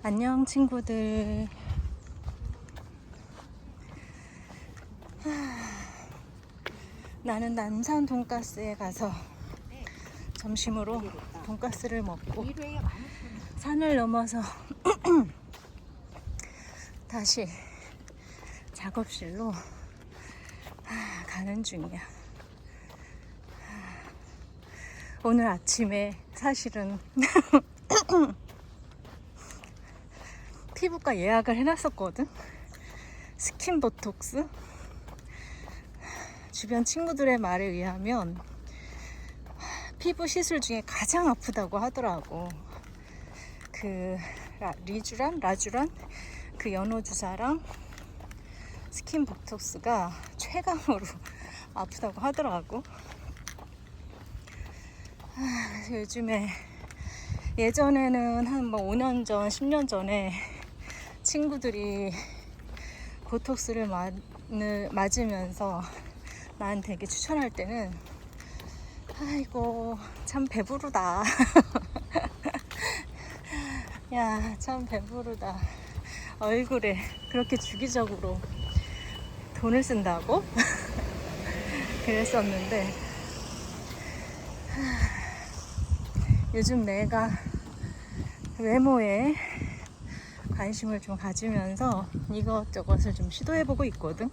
안녕 친구들. 나는 남산 돈가스에 가서 점심으로 돈가스를 먹고 산을 넘어서 다시 작업실로 가는 중이야. 오늘 아침에 사실은 피부과 예약을 해놨었거든. 스킨 보톡스. 주변 친구들의 말에 의하면 피부 시술 중에 가장 아프다고 하더라고. 그 라주란 그 연호 주사랑 스킨 보톡스가 최강으로 아프다고 하더라고. 그래서 요즘에 예전에는 한 5년 전, 10년 전에 친구들이 보톡스를 맞으면서 나한테 되게 추천할 때는 아이고 참 배부르다. 야, 참 배부르다. 얼굴에 그렇게 주기적으로 돈을 쓴다고? 그랬었는데 요즘 내가 외모에 관심을 좀 가지면서 이것저것을 좀 시도해보고 있거든.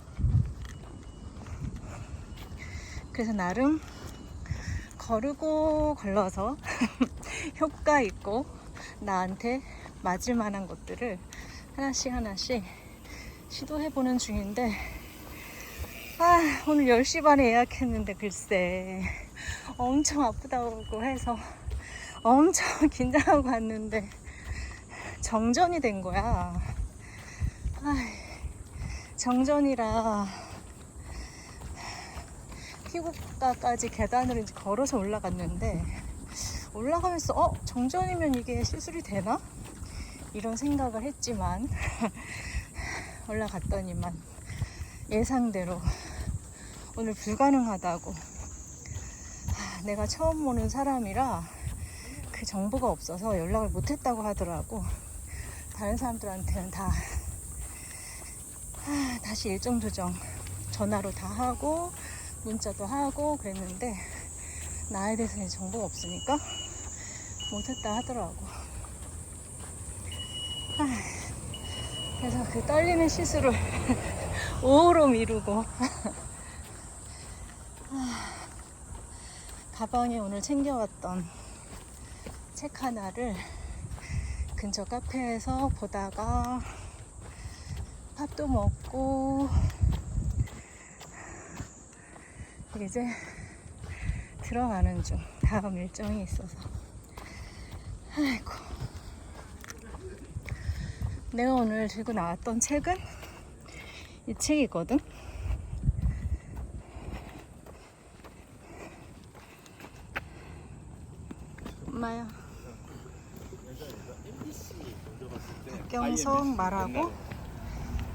그래서 나름 거르고 걸러서 효과 있고 나한테 맞을 만한 것들을 하나씩 시도해보는 중인데, 오늘 10시 반에 예약했는데 글쎄 엄청 아프다고 해서 엄청 긴장하고 왔는데 정전이 된 거야. 정전이라 피부과까지 계단으로 이제 걸어서 올라갔는데, 올라가면서 정전이면 이게 시술이 되나? 이런 생각을 했지만 올라갔더니만 예상대로 오늘 불가능하다고. 내가 처음 오는 사람이라 그 정보가 없어서 연락을 못했다고 하더라고. 다른 사람들한테는 다시 일정 조정 전화로 다 하고 문자도 하고 그랬는데 나에 대해서는 정보가 없으니까 못했다 하더라고. 그래서 그 떨리는 시술을 오후로 미루고 가방에 오늘 챙겨왔던 책 하나를 근처 카페에서 보다가 밥도 먹고 이제 들어가는 중. 다음 일정이 있어서. 아이고. 내가 오늘 들고 나왔던 책은 이 책이거든. 엄마야. 박경석 말하고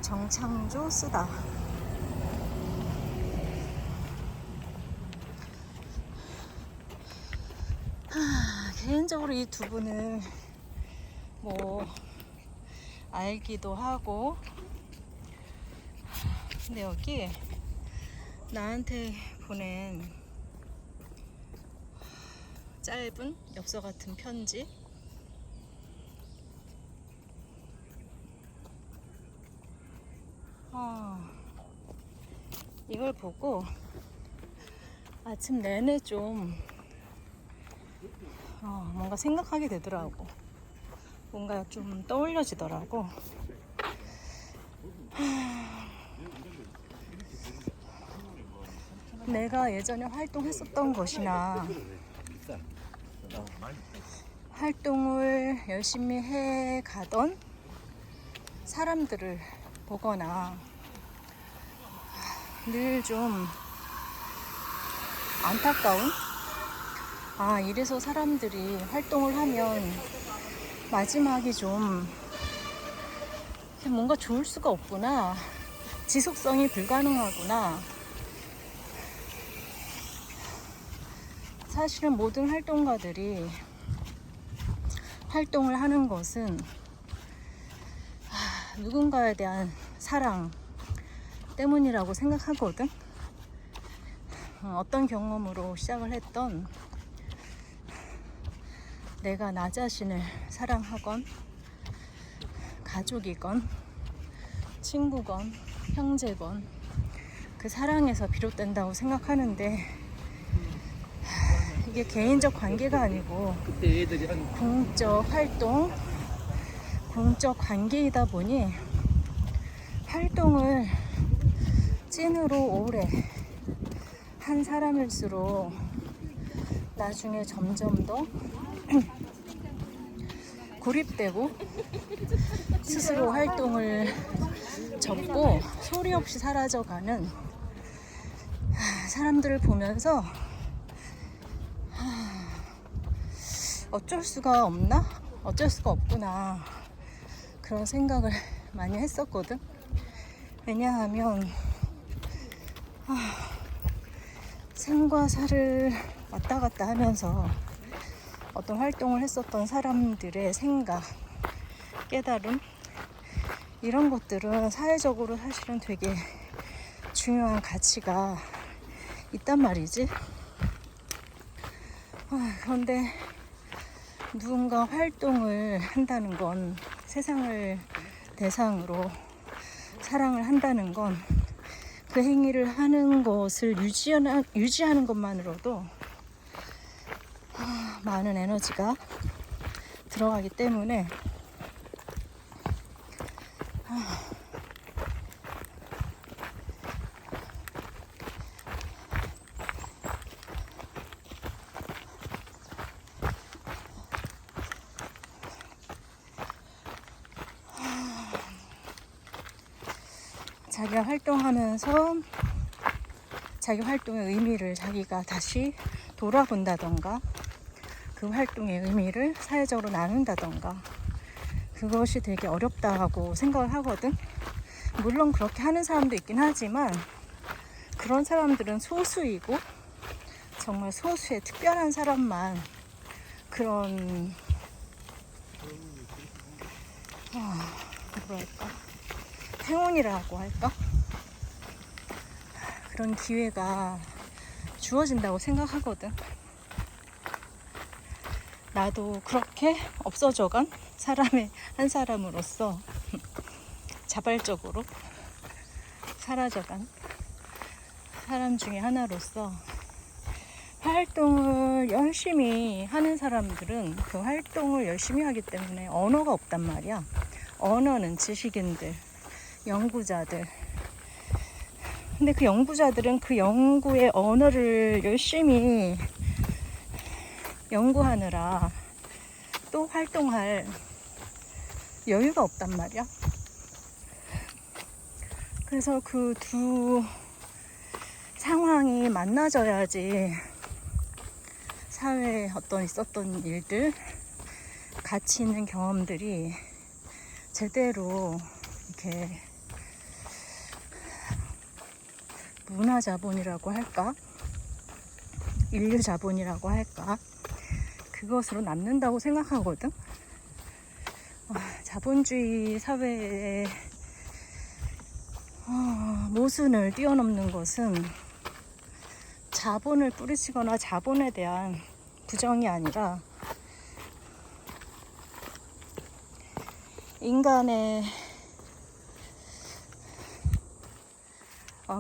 정창조 쓰다. 개인적으로 이 두 분을 알기도 하고, 근데 여기 나한테 보낸 짧은 엽서 같은 편지, 이걸 보고 아침 내내 좀 뭔가 생각하게 되더라고. 뭔가 좀 떠올려지더라고. 내가 예전에 활동했었던 것이나 활동을 열심히 해 가던 사람들을 보거나 늘 좀 안타까운, 이래서 사람들이 활동을 하면 마지막이 좀 뭔가 좋을 수가 없구나, 지속성이 불가능하구나. 사실은 모든 활동가들이 활동을 하는 것은 누군가에 대한 사랑 때문이라고 생각하거든. 어떤 경험으로 시작을 했던 내가 나 자신을 사랑하건 가족이건 친구건 형제건 그 사랑에서 비롯된다고 생각하는데 이게 개인적 관계가 아니고 공적 활동, 공적 관계이다 보니 활동을 찐으로 오래 한 사람일수록 나중에 점점 더 고립되고 스스로 활동을 접고 소리 없이 사라져가는 사람들을 보면서 어쩔 수가 없나? 어쩔 수가 없구나. 그런 생각을 많이 했었거든. 왜냐하면 생과 사를 왔다 갔다 하면서 어떤 활동을 했었던 사람들의 생각, 깨달음 이런 것들은 사회적으로 사실은 되게 중요한 가치가 있단 말이지. 그런데 누군가 활동을 한다는 건, 세상을 대상으로 사랑을 한다는 건 그 행위를 하는 것을 유지하는 것만으로도 많은 에너지가 들어가기 때문에 자기가 활동하면서 자기 활동의 의미를 자기가 다시 돌아본다던가 그 활동의 의미를 사회적으로 나눈다던가 그것이 되게 어렵다고 생각을 하거든. 물론 그렇게 하는 사람도 있긴 하지만 그런 사람들은 소수이고 정말 소수의 특별한 사람만 그런 뭐랄까 행운이라고 할까? 그런 기회가 주어진다고 생각하거든. 나도 그렇게 없어져간 사람의 한 사람으로서 자발적으로 사라져간 사람 중에 하나로서 활동을 열심히 하는 사람들은 그 활동을 열심히 하기 때문에 언어가 없단 말이야. 언어는 지식인들, 연구자들. 근데 그 연구자들은 그 연구의 언어를 열심히 연구하느라 또 활동할 여유가 없단 말이야. 그래서 그 두 상황이 만나져야지 사회에 어떤 있었던 일들, 가치 있는 경험들이 제대로 이렇게 문화 자본이라고 할까? 인류 자본이라고 할까? 그것으로 남는다고 생각하거든. 자본주의 사회의 모순을 뛰어넘는 것은 자본을 뿌리치거나 자본에 대한 부정이 아니라 인간의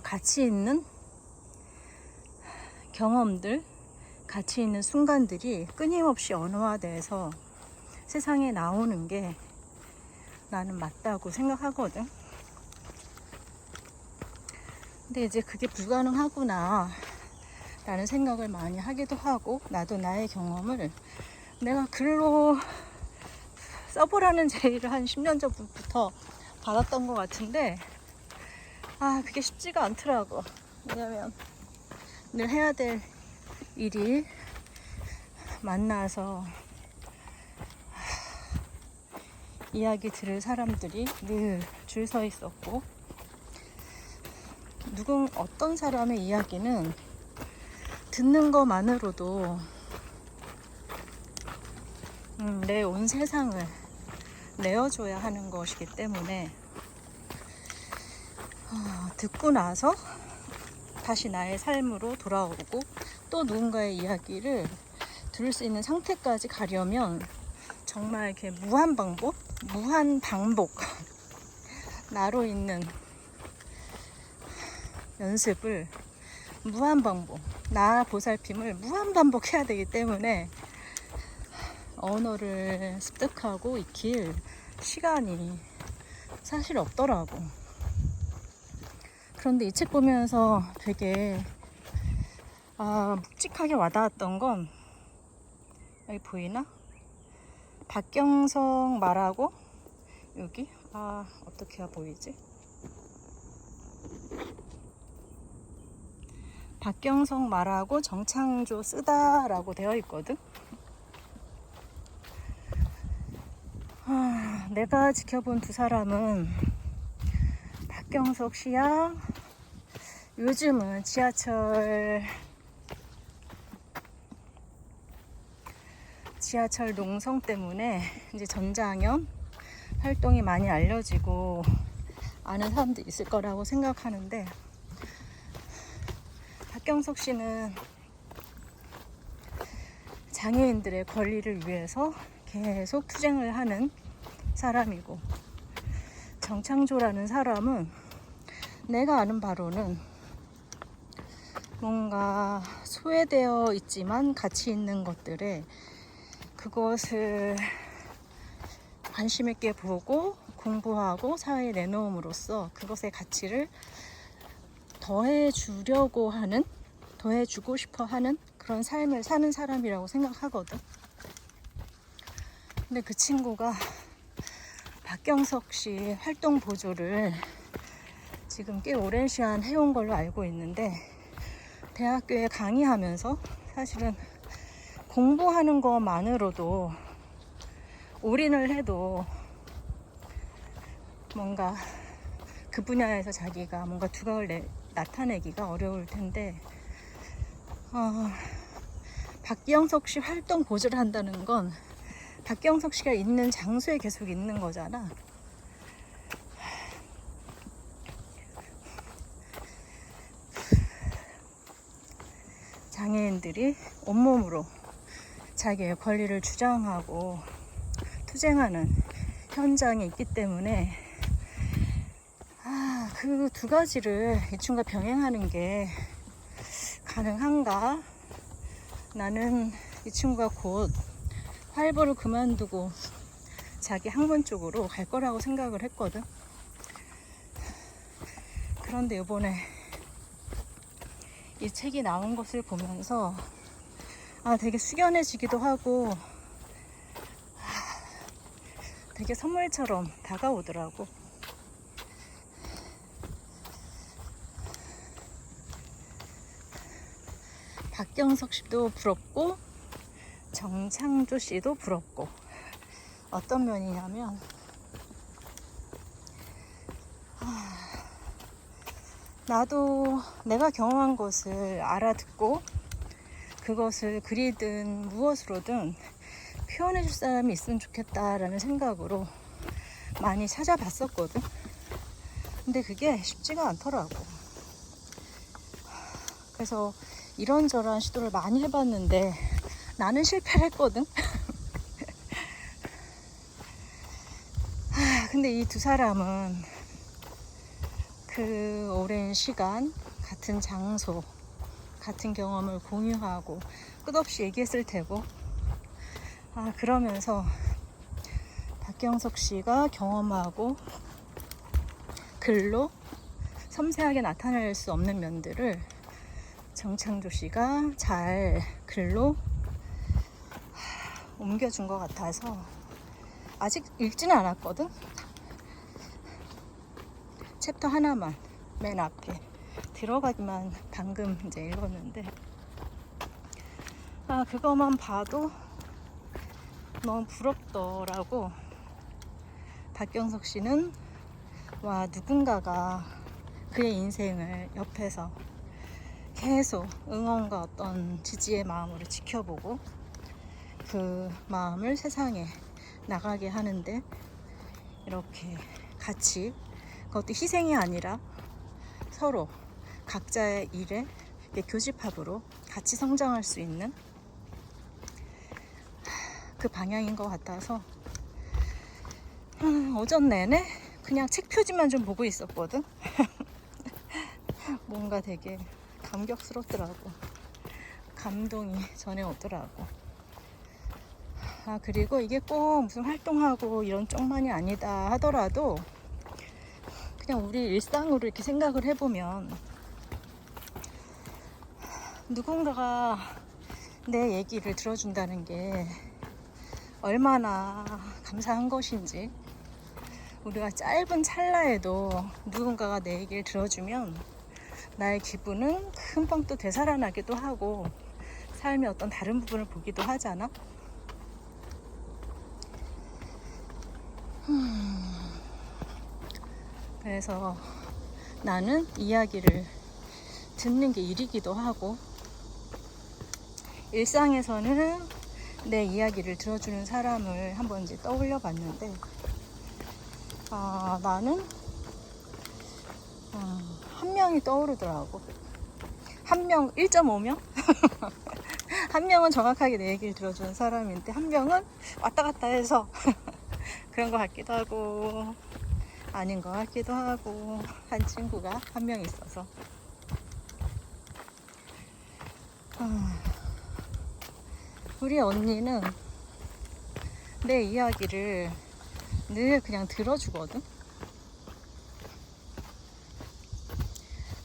가치 있는 경험들, 가치 있는 순간들이 끊임없이 언어화돼서 세상에 나오는 게 나는 맞다고 생각하거든. 근데 이제 그게 불가능하구나 라는 생각을 많이 하기도 하고, 나도 나의 경험을 내가 글로 써보라는 제의를 한 10년 전부터 받았던 것 같은데 그게 쉽지가 않더라고. 왜냐면 늘 해야 될 일이 만나서 이야기 들을 사람들이 늘 줄 서 있었고, 어떤 사람의 이야기는 듣는 것만으로도 내 온 세상을 내어줘야 하는 것이기 때문에 듣고 나서 다시 나의 삶으로 돌아오고 또 누군가의 이야기를 들을 수 있는 상태까지 가려면 정말 이렇게 무한 반복 나로 있는 연습을 무한 반복, 나 보살핌을 무한 반복해야 되기 때문에 언어를 습득하고 익힐 시간이 사실 없더라고. 그런데 이 책 보면서 되게 묵직하게 와닿았던 건, 여기 보이나? 박경성 말하고, 여기 어떻게 해야 보이지? 박경성 말하고 정창조 쓰다라고 되어 있거든. 내가 지켜본 두 사람은 박경석 씨야, 요즘은 지하철 농성 때문에 이제 전장현 활동이 많이 알려지고 아는 사람도 있을 거라고 생각하는데, 박경석 씨는 장애인들의 권리를 위해서 계속 투쟁을 하는 사람이고, 정창조라는 사람은 내가 아는 바로는 뭔가 소외되어 있지만 가치 있는 것들에 그것을 관심 있게 보고 공부하고 사회에 내놓음으로써 그것의 가치를 더해주고 싶어 하는 그런 삶을 사는 사람이라고 생각하거든. 근데 그 친구가 박경석 씨 활동 보조를 지금 꽤 오랜 시간 해온 걸로 알고 있는데, 대학교에 강의하면서 사실은 공부하는 것만으로도 올인을 해도 뭔가 그 분야에서 자기가 뭔가 두각을 나타내기가 어려울 텐데, 박경석 씨 활동 보조를 한다는 건 박경석 씨가 있는 장소에 계속 있는 거잖아. 장애인들이 온몸으로 자기의 권리를 주장하고 투쟁하는 현장에 있기 때문에 그 두 가지를 이 친구가 병행하는 게 가능한가? 나는 이 친구가 곧 활보를 그만두고 자기 학문 쪽으로 갈 거라고 생각을 했거든. 그런데 이번에 이 책이 나온 것을 보면서 되게 숙연해지기도 하고 되게 선물처럼 다가오더라고. 박경석 씨도 부럽고 정창조 씨도 부럽고, 어떤 면이냐면 나도 내가 경험한 것을 알아듣고 그것을 글이든 무엇으로든 표현해 줄 사람이 있으면 좋겠다라는 생각으로 많이 찾아봤었거든. 근데 그게 쉽지가 않더라고. 그래서 이런저런 시도를 많이 해봤는데 나는 실패를 했거든. 근데 이 두 사람은 그 오랜 시간 같은 장소 같은 경험을 공유하고 끝없이 얘기했을 테고, 그러면서 박경석 씨가 경험하고 글로 섬세하게 나타낼 수 없는 면들을 정창조 씨가 잘 글로 옮겨준 것 같아서, 아직 읽지는 않았거든. 챕터 하나만 맨 앞에 들어가기만 방금 이제 읽었는데, 그거만 봐도 너무 부럽더라고. 박경석 씨는 누군가가 그의 인생을 옆에서 계속 응원과 어떤 지지의 마음으로 지켜보고 그 마음을 세상에 나가게 하는데, 이렇게 같이, 그것도 희생이 아니라 서로 각자의 일에 교집합으로 같이 성장할 수 있는 그 방향인 것 같아서 오전 내내 그냥 책 표지만 좀 보고 있었거든. 뭔가 되게 감격스럽더라고. 감동이 전해오더라고. 그리고 이게 꼭 무슨 활동하고 이런 쪽만이 아니다 하더라도 그냥 우리 일상으로 이렇게 생각을 해보면 누군가가 내 얘기를 들어준다는 게 얼마나 감사한 것인지, 우리가 짧은 찰나에도 누군가가 내 얘기를 들어주면 나의 기분은 금방 또 되살아나기도 하고 삶의 어떤 다른 부분을 보기도 하잖아. 그래서 나는 이야기를 듣는 게 일이기도 하고, 일상에서는 내 이야기를 들어주는 사람을 한번 이제 떠올려 봤는데, 나는 한 명이 떠오르더라고. 한 명, 1.5명? 한 명은 정확하게 내 얘기를 들어주는 사람인데, 한 명은 왔다 갔다 해서 그런 것 같기도 하고 아닌 것 같기도 하고 한 친구가 한 명 있어서 우리 언니는 내 이야기를 늘 그냥 들어주거든.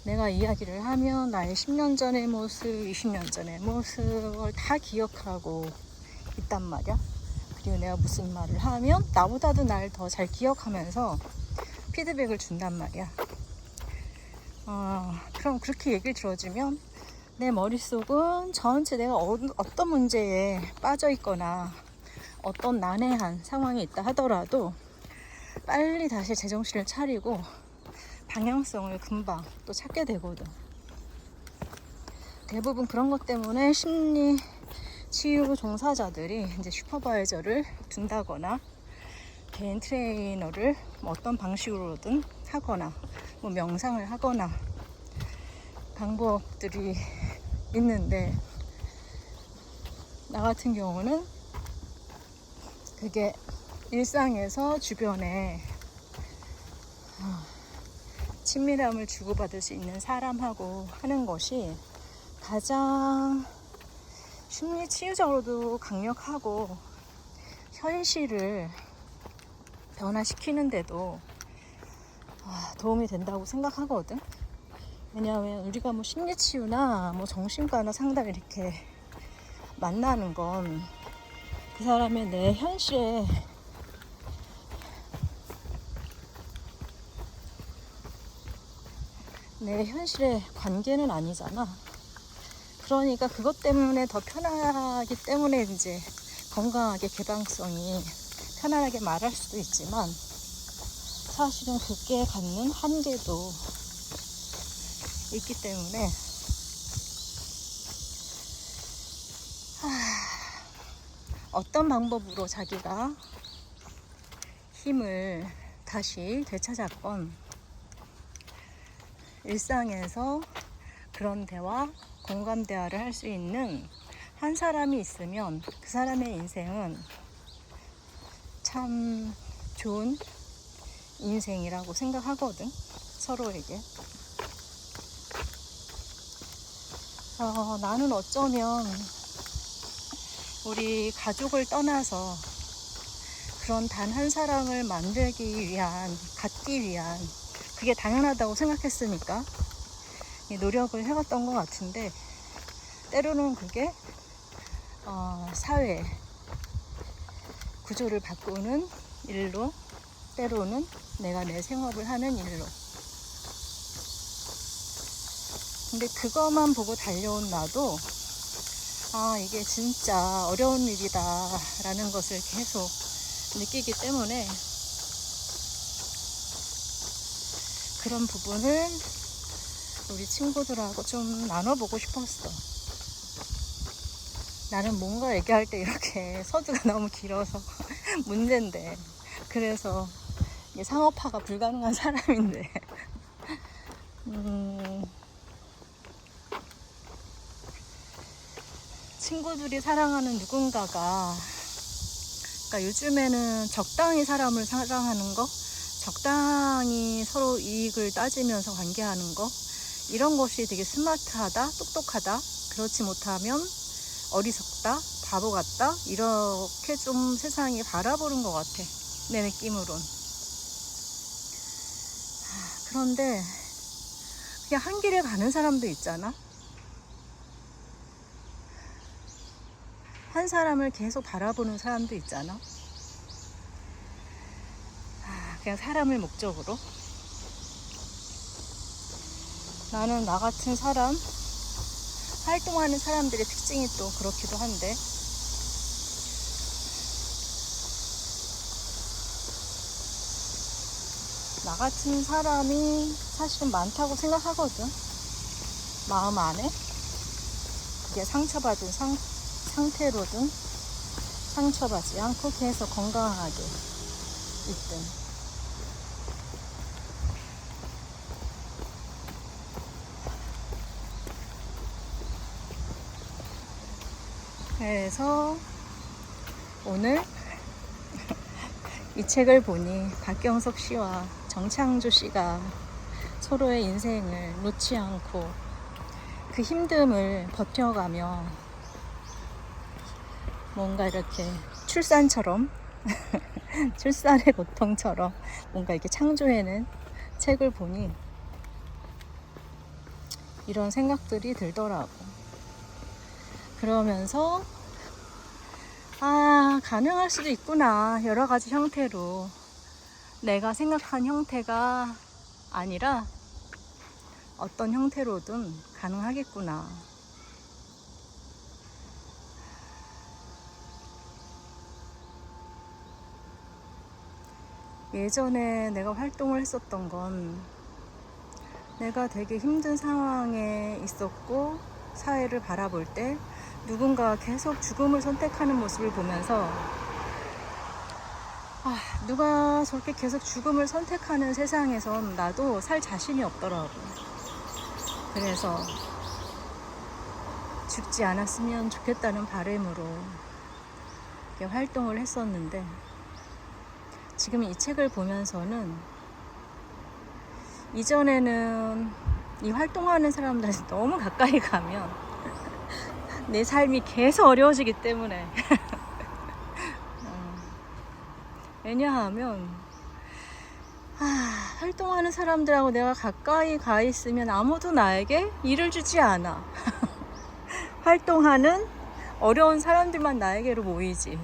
내가 이야기를 하면 나의 10년 전의 모습, 20년 전의 모습을 다 기억하고 있단 말이야. 그리고 내가 무슨 말을 하면 나보다도 날 더 잘 기억하면서 피드백을 준단 말이야. 그럼 그렇게 얘기를 들어주면 내 머릿속은 전체 내가 어떤 문제에 빠져 있거나 어떤 난해한 상황이 있다 하더라도 빨리 다시 제정신을 차리고 방향성을 금방 또 찾게 되거든. 대부분 그런 것 때문에 심리 치유 종사자들이 이제 슈퍼바이저를 둔다거나 개인 트레이너를 어떤 방식으로든 하거나 뭐 명상을 하거나 방법들이 있는데, 나 같은 경우는 그게 일상에서 주변에 친밀함을 주고받을 수 있는 사람하고 하는 것이 가장 심리 치유적으로도 강력하고 현실을 변화시키는데도 도움이 된다고 생각하거든. 왜냐하면 우리가 뭐 심리 치유나 뭐 정신과나 상담 이렇게 만나는 건 그 사람의 내 현실에 관계는 아니잖아. 그러니까 그것 때문에 더 편하기 때문에 이제 건강하게 개방성이 편안하게 말할 수도 있지만, 사실은 그게 갖는 한계도 있기 때문에 어떤 방법으로 자기가 힘을 다시 되찾았건 일상에서 그런 대화, 공감 대화를 할 수 있는 한 사람이 있으면 그 사람의 인생은 참 좋은 인생이라고 생각하거든, 서로에게. 나는 어쩌면 우리 가족을 떠나서 그런 단 한 사람을 만들기 위한, 갖기 위한, 그게 당연하다고 생각했으니까 노력을 해왔던 것 같은데, 때로는 그게 사회 구조를 바꾸는 일로, 때로는 내가 내 생업을 하는 일로. 근데 그것만 보고 달려온 나도 이게 진짜 어려운 일이다 라는 것을 계속 느끼기 때문에 그런 부분을 우리 친구들하고 좀 나눠보고 싶었어. 나는 뭔가 얘기할 때 이렇게 서두가 너무 길어서 문제인데, 그래서 상업화가 불가능한 사람인데 친구들이 사랑하는 누군가가, 그러니까 요즘에는 적당히 사람을 사랑하는 거, 적당히 서로 이익을 따지면서 관계하는 거, 이런 것이 되게 스마트하다, 똑똑하다, 그렇지 못하면 어리석다, 바보 같다, 이렇게 좀 세상이 바라보는 것 같아, 내 느낌으론. 그런데 그냥 한 길에 가는 사람도 있잖아. 한 사람을 계속 바라보는 사람도 있잖아. 그냥 사람을 목적으로. 나는 나 같은 사람, 활동하는 사람들의 특징이 또 그렇기도 한데, 나 같은 사람이 사실은 많다고 생각하거든. 마음 안에. 그게 상처받은 상태로든 상처받지 않고 계속 건강하게 있든. 그래서 오늘 이 책을 보니 박경석 씨와 정창조 씨가 서로의 인생을 놓지 않고 그 힘듦을 버텨가며 뭔가 이렇게 출산처럼 출산의 고통처럼 뭔가 이렇게 창조해낸 책을 보니 이런 생각들이 들더라고. 그러면서 가능할 수도 있구나. 여러 가지 형태로. 내가 생각한 형태가 아니라 어떤 형태로든 가능하겠구나. 예전에 내가 활동을 했었던 건 내가 되게 힘든 상황에 있었고 사회를 바라볼 때 누군가 계속 죽음을 선택하는 모습을 보면서 누가 저렇게 계속 죽음을 선택하는 세상에선 나도 살 자신이 없더라고. 그래서 죽지 않았으면 좋겠다는 바람으로 이렇게 활동을 했었는데, 지금 이 책을 보면서는 이전에는 이 활동하는 사람들한테 너무 가까이 가면 내 삶이 계속 어려워지기 때문에 왜냐하면 활동하는 사람들하고 내가 가까이 가 있으면 아무도 나에게 일을 주지 않아. 활동하는 어려운 사람들만 나에게로 모이지.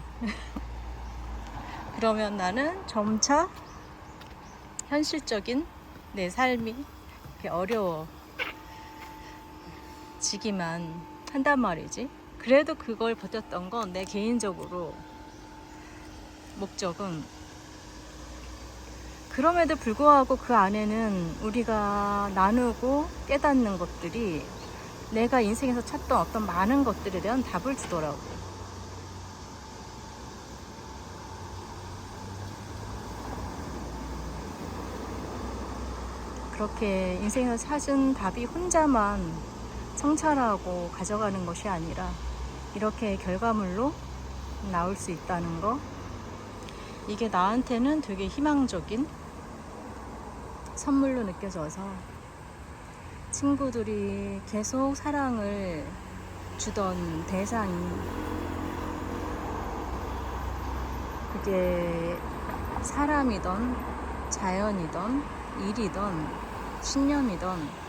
그러면 나는 점차 현실적인 내 삶이 이렇게 어려워지기만 한단 말이지. 그래도 그걸 버텼던 건 내 개인적으로 목적은, 그럼에도 불구하고 그 안에는 우리가 나누고 깨닫는 것들이 내가 인생에서 찾던 어떤 많은 것들에 대한 답을 주더라고. 그렇게 인생에서 찾은 답이 혼자만 성찰하고 가져가는 것이 아니라 이렇게 결과물로 나올 수 있다는 거, 이게 나한테는 되게 희망적인 선물로 느껴져서 친구들이 계속 사랑을 주던 대상이, 그게 사람이던 자연이던 일이던 신념이던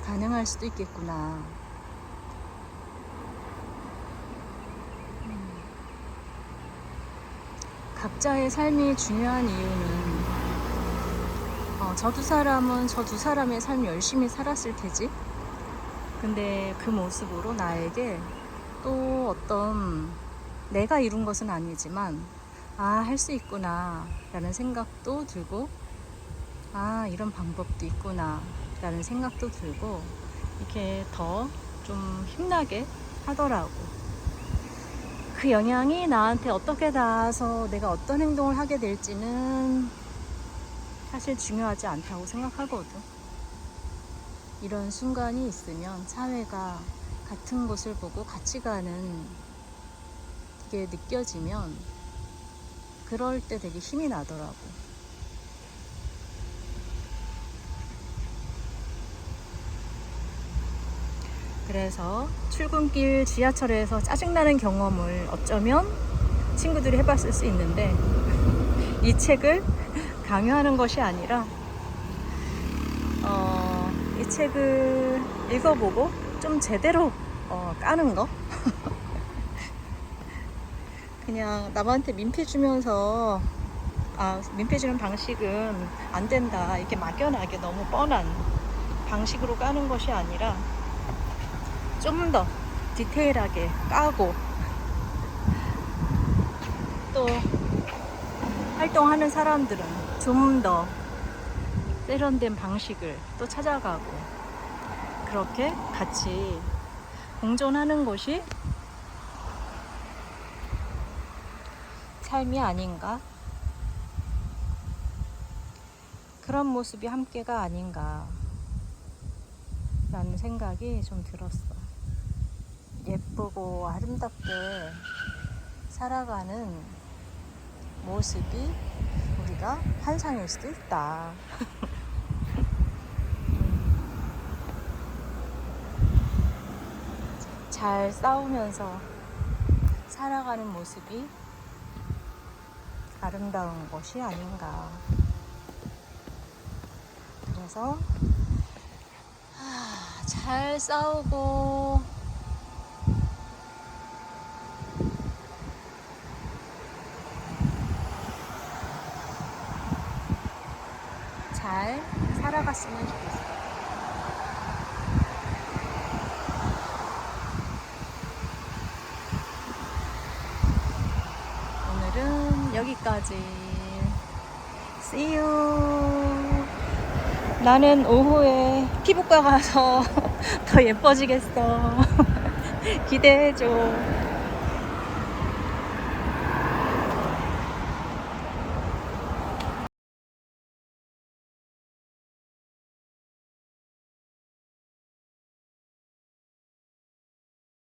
가능할 수도 있겠구나. 각자의 삶이 중요한 이유는 저 두 사람은 저 두 사람의 삶 열심히 살았을 테지. 근데 그 모습으로 나에게 또 어떤 내가 이룬 것은 아니지만 할 수 있구나 라는 생각도 들고, 이런 방법도 있구나 라는 생각도 들고, 이렇게 더 좀 힘나게 하더라고. 그 영향이 나한테 어떻게 닿아서 내가 어떤 행동을 하게 될지는 사실 중요하지 않다고 생각하거든. 이런 순간이 있으면 사회가 같은 곳을 보고 같이 가는 게 느껴지면 그럴 때 되게 힘이 나더라고. 그래서 출근길 지하철에서 짜증나는 경험을 어쩌면 친구들이 해봤을 수 있는데, 이 책을 강요하는 것이 아니라 이 책을 읽어보고 좀 제대로 까는 거. 그냥 남한테 민폐 주면서 민폐 주는 방식은 안 된다 이렇게 막연하게 너무 뻔한 방식으로 까는 것이 아니라 좀 더 디테일하게 까고, 또 활동하는 사람들은 좀 더 세련된 방식을 또 찾아가고, 그렇게 같이 공존하는 것이 삶이 아닌가? 그런 모습이 함께가 아닌가 라는 생각이 좀 들었어. 예쁘고 아름답게 살아가는 모습이 우리가 환상일 수도 있다. 잘 싸우면서 살아가는 모습이 아름다운 것이 아닌가. 그래서 잘 싸우고 잘 살아갔으면 좋겠어. 오늘은 여기까지. See you. 나는 오후에 피부과 가서 더 예뻐지겠어. 기대해줘.